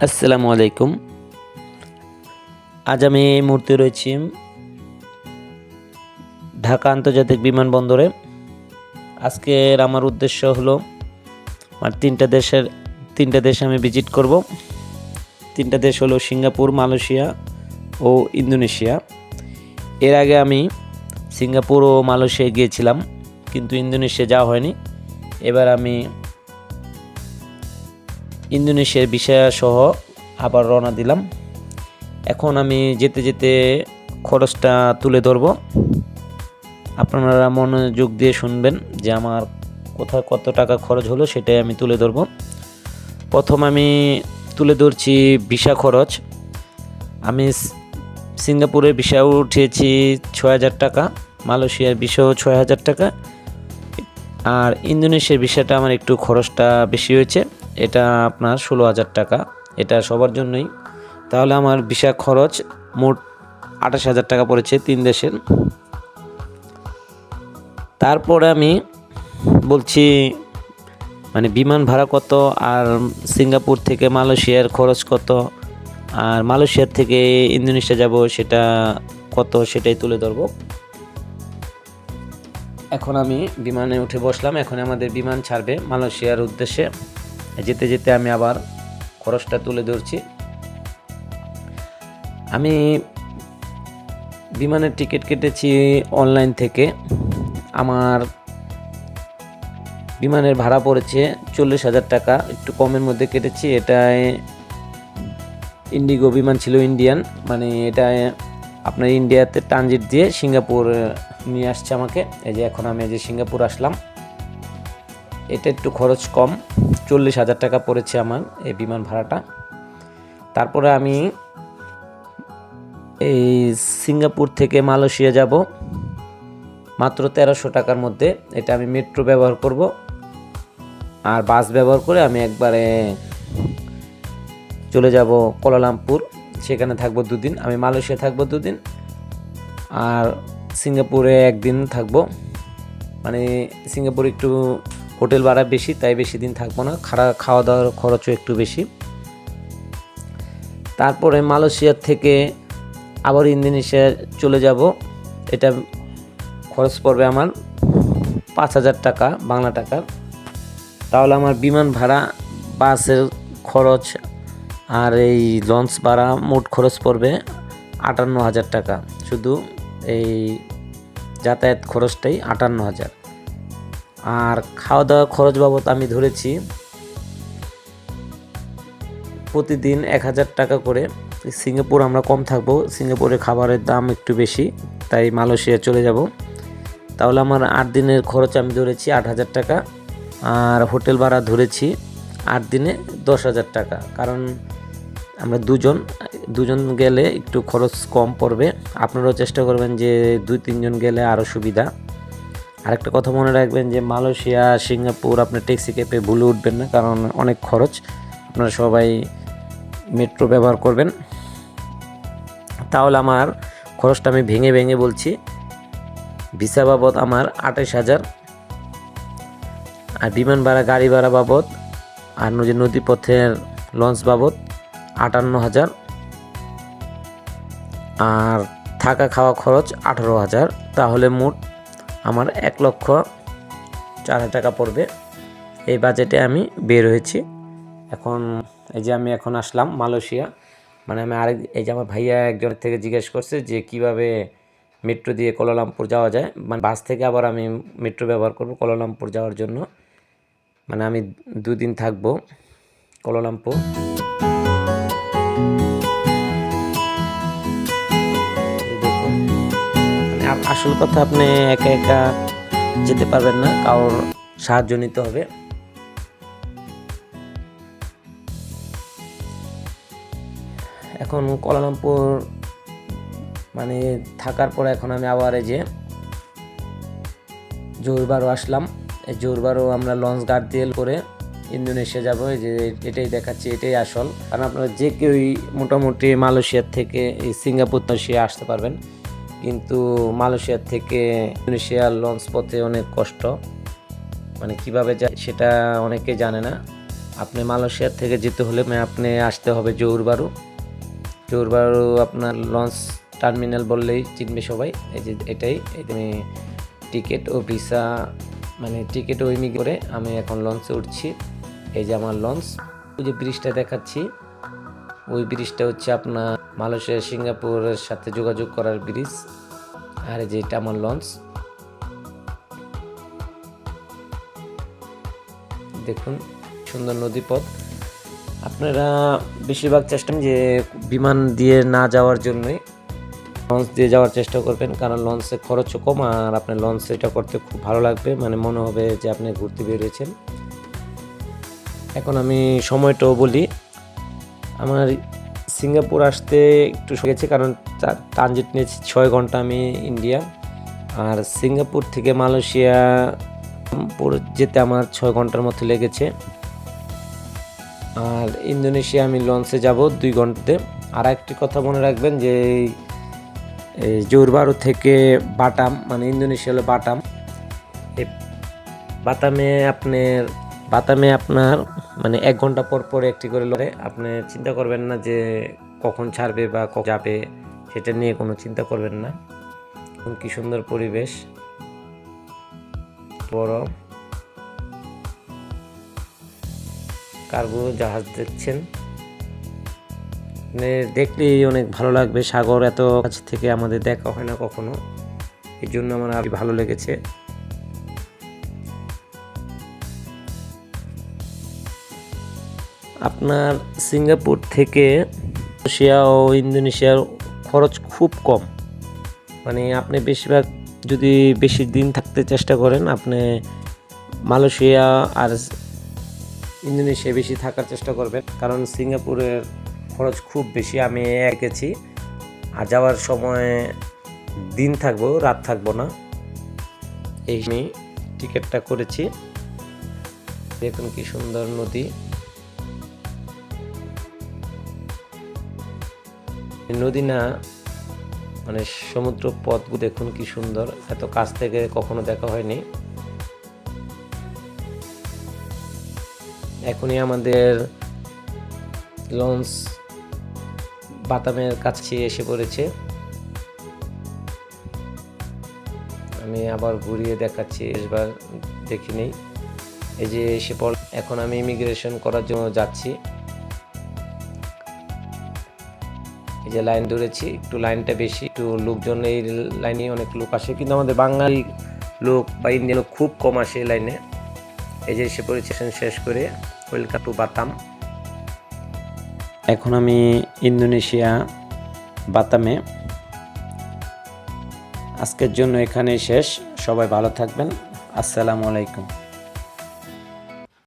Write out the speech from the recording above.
আসসালামু আলাইকুম। আজ আমি এই মুহূর্তে রয়েছি ঢাকা আন্তর্জাতিক বিমানবন্দরে। আজকের আমার উদ্দেশ্য হলো আমার তিনটা দেশ আমি ভিজিট করব। তিনটা দেশ হলো সিঙ্গাপুর, মালয়েশিয়া ও ইন্দোনেশিয়া। এর আগে আমি সিঙ্গাপুর ও মালয়েশিয়ায় গিয়েছিলাম, কিন্তু ইন্দোনেশিয়া যাওয়া হয়নি। এবার আমি ইন্দোনেশিয়ার ভিসা সহ আবার রওনা দিলাম। এখন আমি যেতে যেতে খরচটা তুলে ধরব। আপনারা মনোযোগ দিয়ে শুনবেন যে আমার কোথায় কত টাকা খরচ হলো, সেটাই আমি তুলে ধরব। প্রথম আমি তুলে ধরছি ভিসা খরচ। আমি সিঙ্গাপুরের ভিসা উঠিয়েছি ৬,০০০ টাকা, মালয়েশিয়ার ভিসাও ৬,০০০ টাকা, আর ইন্দোনেশিয়ার ভিসাটা আমার একটু খরচটা বেশি হয়েছে, এটা আপনার ১৬,০০০ টাকা। এটা সবার জন্যই। তাহলে আমার ভিসা খরচ মোট ২৮,০০০ টাকা পড়েছে ৩ দেশের। তারপরে আমি বলছি বিমান ভাড়া কত, আর সিঙ্গাপুর থেকে মালয়েশিয়ার খরচ কত, আর মালয়েশিয়ার থেকে ইন্দোনেশিয়া যাব সেটা কত, সেটাই তুলে ধরব। এখন আমি বিমানে উঠে বসলাম। এখন আমাদের বিমান ছাড়বে মালয়েশিয়ার উদ্দেশ্যে। যেতে যেতে আমি আবার খরচটা তুলে ধরছি। আমি বিমানের টিকিট কেটেছি অনলাইন থেকে। আমার বিমানের ভাড়া পড়েছে ৪০,০০০ টাকা, একটু কমের মধ্যে কেটেছি। এটায় ইন্ডিগো বিমান ছিল, ইন্ডিয়ান, এটা আপনার ইন্ডিয়াতে ট্রানজিট দিয়ে সিঙ্গাপুর নিয়ে আসছে আমাকে। এই যে এখন আমি সিঙ্গাপুর আসলাম। এটা একটু খরচ কম, ৪০,০০০ টাকা পড়েছে আমার এই বিমান ভাড়াটা। তারপরে আমি এই সিঙ্গাপুর থেকে মালয়েশিয়া যাব মাত্র ১৩০০ টাকার মধ্যে। এটা আমি মেট্রো ব্যবহার করব, আর বাস ব্যবহার করে আমি একবারে চলে যাব কুয়ালালামপুর। সেখানে থাকবো ২ দিন। আমি মালয়েশিয়া থাকবো ২ দিন, আর সিঙ্গাপুরে ১ দিন থাকবো। সিঙ্গাপুরে একটু হোটেল ভাড়া বেশি, তাই বেশি দিন থাকবো না। খাওয়া দাওয়ার খরচও একটু বেশি। তারপরে মালয়েশিয়ার থেকে আবার ইন্দোনেশিয়া চলে যাব। এটা খরচ পড়বে আমার ৫,০০০ টাকা বাংলা টাকার। তাহলে আমার বিমান ভাড়া, বাসের খরচ আর এই লঞ্চ ভাড়া মোট খরচ পড়বে ৫৮,০০০ টাকা। শুধু এই যাতায়াত খরচটাই ৫৮,০০০। আর খাওয়া দাওয়া খরচ বাবদ আমি ধরেছি প্রতিদিন ১,০০০ টাকা করে। সিঙ্গাপুর আমরা কম থাকবো, সিঙ্গাপুরে খাবারের দাম একটু বেশি, তাই মালয়েশিয়া চলে যাব। তাহলে আমার ৮ দিনের খরচ আমি ধরেছি ৮,০০০ টাকা, আর হোটেল ভাড়া ধরেছি ৮ দিনে ১০,০০০ টাকা। কারণ আমরা দুজন গেলে একটু খরচ কম পড়বে। আপনারাও চেষ্টা করবেন যে ২-৩ জন গেলে আরও সুবিধা। আরেকটা কথা মনে রাখবেন যে মালয়েশিয়া, সিঙ্গাপুর আপনার ট্যাক্সি ক্যাবে ভুলে উঠবেন না, কারণ অনেক খরচ। আপনারা সবাই মেট্রো ব্যবহার করবেন। তাহলে আমার খরচটা আমি ভেঙে ভেঙে বলছি। ভিসা বাবদ আমার ২৮,০০০, আর বিমান ভাড়া, গাড়ি ভাড়া বাবদ, আর নদীপথের লঞ্চ বাবদ ৫৮,০০০, আর থাকা খাওয়া খরচ ১৮,০০০। তাহলে মোট আমার ১,০৪,০০০ টাকা পড়বে। এই বাজেটে আমি বের হয়েছি। এখন আমি এখন আসলাম মালয়েশিয়া। এই যে আমার ভাইয়া একজনের থেকে জিজ্ঞেস করছে যে কিভাবে মেট্রো দিয়ে কুয়ালালামপুর যাওয়া যায়। বাস থেকে আবার আমি মেট্রো ব্যবহার করব কুয়ালালামপুর যাওয়ার জন্য। আমি ২ দিন থাকবো কুয়ালালামপুর। দেখুন, আসল কথা, আপনি একা একা যেতে পারবেন না, কারোর সাহায্য নিতে হবে। এখন কুয়ালালামপুর থাকার পরে এখন আমি আবার এই যে জোহরবারও আসলাম। এই জোহরবারও আমরা লঞ্চ গার্ড দিয়ে করে ইন্দোনেশিয়া যাব। এই যে এটাই দেখাচ্ছি, এটাই আসল। কারণ আপনারা যে কেউই মোটামুটি মালয়েশিয়ার থেকে এই সিঙ্গাপুর আসতে পারবেন, কিন্তু মালয়েশিয়ার থেকে ইন্দোনেশিয়ার লঞ্চ পথে অনেক কষ্ট। কিভাবে যায় সেটা অনেকে জানে না। আপনি মালয়েশিয়া থেকে যেতে হলে আপনি আসতে হবে জহুর বারু। জহুর বারু আপনার লঞ্চ টার্মিনাল বললেই চিনবে সবাই। এই যে এটাই, আমি টিকিট ও ভিসা মানে টিকিট ও করে আমি এখন লঞ্চে উঠছি। এই যে আমার লঞ্চ, ওই যে ব্রিজটা দেখাচ্ছি, ওই ব্রিজটা হচ্ছে আপনার মালয়েশিয়া সিঙ্গাপুরের সাথে যোগাযোগ করার ব্রিজ। আর এই যে এটা আমার লঞ্চ, দেখুন সুন্দর নদীপথ। আপনারা বেশিরভাগ চেষ্টা যে বিমান দিয়ে না যাওয়ার জন্যই লঞ্চ দিয়ে যাওয়ার চেষ্টা করবেন, কারণ লঞ্চে খরচও কম আর আপনার লঞ্চে এটা করতে খুব ভালো লাগবে, মানে মনে হবে যে আপনি ঘুরতে বেরিয়েছেন। এখন আমি সময়টাও বলি, আমার সিঙ্গাপুর আসতে একটু গেছে, কারণ ট্রানজিট নিয়েছি 6 ঘন্টা আমি ইন্ডিয়া। আর সিঙ্গাপুর থেকে মালয়েশিয়া যেতে আমার 6 ঘন্টার মতো লেগেছে। আর ইন্দোনেশিয়া আমি লঞ্চে যাব 2 ঘন্টাতে। আর একটি কথা মনে রাখবেন যে জহুর বারু থেকে বাটাম, মানে ইন্দোনেশিয়া হলো বাটাম, এই বাতামে আপনার মানে 1 ঘন্টা পর পর একটি করে লড়ে। আপনি চিন্তা করবেন না যে কখন ছাড়বে বা কখন যাবে, সেটা নিয়ে কোনো চিন্তা করবেন না। কি সুন্দর পরিবেশ, বড় কার্গো জাহাজ দেখছেন, মানে দেখলেই অনেক ভালো লাগবে। সাগর এত কাছ থেকে আমাদের দেখা হয় না কখনো, এই জন্য আমার আরো ভালো লেগেছে। আপনার সিঙ্গাপুর থেকে মালয়েশিয়া ও ইন্দোনেশিয়ার খরচ খুব কম, মানে আপনি বেশিরভাগ যদি বেশি দিন থাকতে চেষ্টা করেন, আপনি মালয়েশিয়া আর ইন্দোনেশিয়া বেশি থাকার চেষ্টা করবেন, কারণ সিঙ্গাপুরের খরচ খুব বেশি। আমি গেছি, আর যাওয়ার সময় দিন থাকবো, রাত থাকবো না, এই আমি টিকিটটা করেছি। দেখুন কি সুন্দর নদী, নদী না মানে সমুদ্র পথ, দেখুন কি সুন্দর, এত কাছ থেকে কখনো দেখা হয়নি। এখনই আমাদের লঞ্চ বাতামের কাছে এসে পড়েছে। আমি আবার ঘুরিয়ে দেখাচ্ছি, এবার দেখিনি। এই যে এসে পড়ল, এখন আমি ইমিগ্রেশন করার জন্য যাচ্ছি। এই যে লাইন ধরেছি, একটু লাইনটা বেশি, একটু লোকজন এই লাইনে অনেক লোক আসে, কিন্তু আমাদের বাঙালি লোক বা ইন্ডিয়ান লোক খুব কম আসে এই লাইনে। এই যে এসে পড়েছি শেষ করে, ওয়েলকাম টু বাতাম। এখন আমি ইন্দোনেশিয়া বাতামে। আজকের জন্য এখানেই শেষ। সবাই ভালো থাকবেন। আসসালামু আলাইকুম।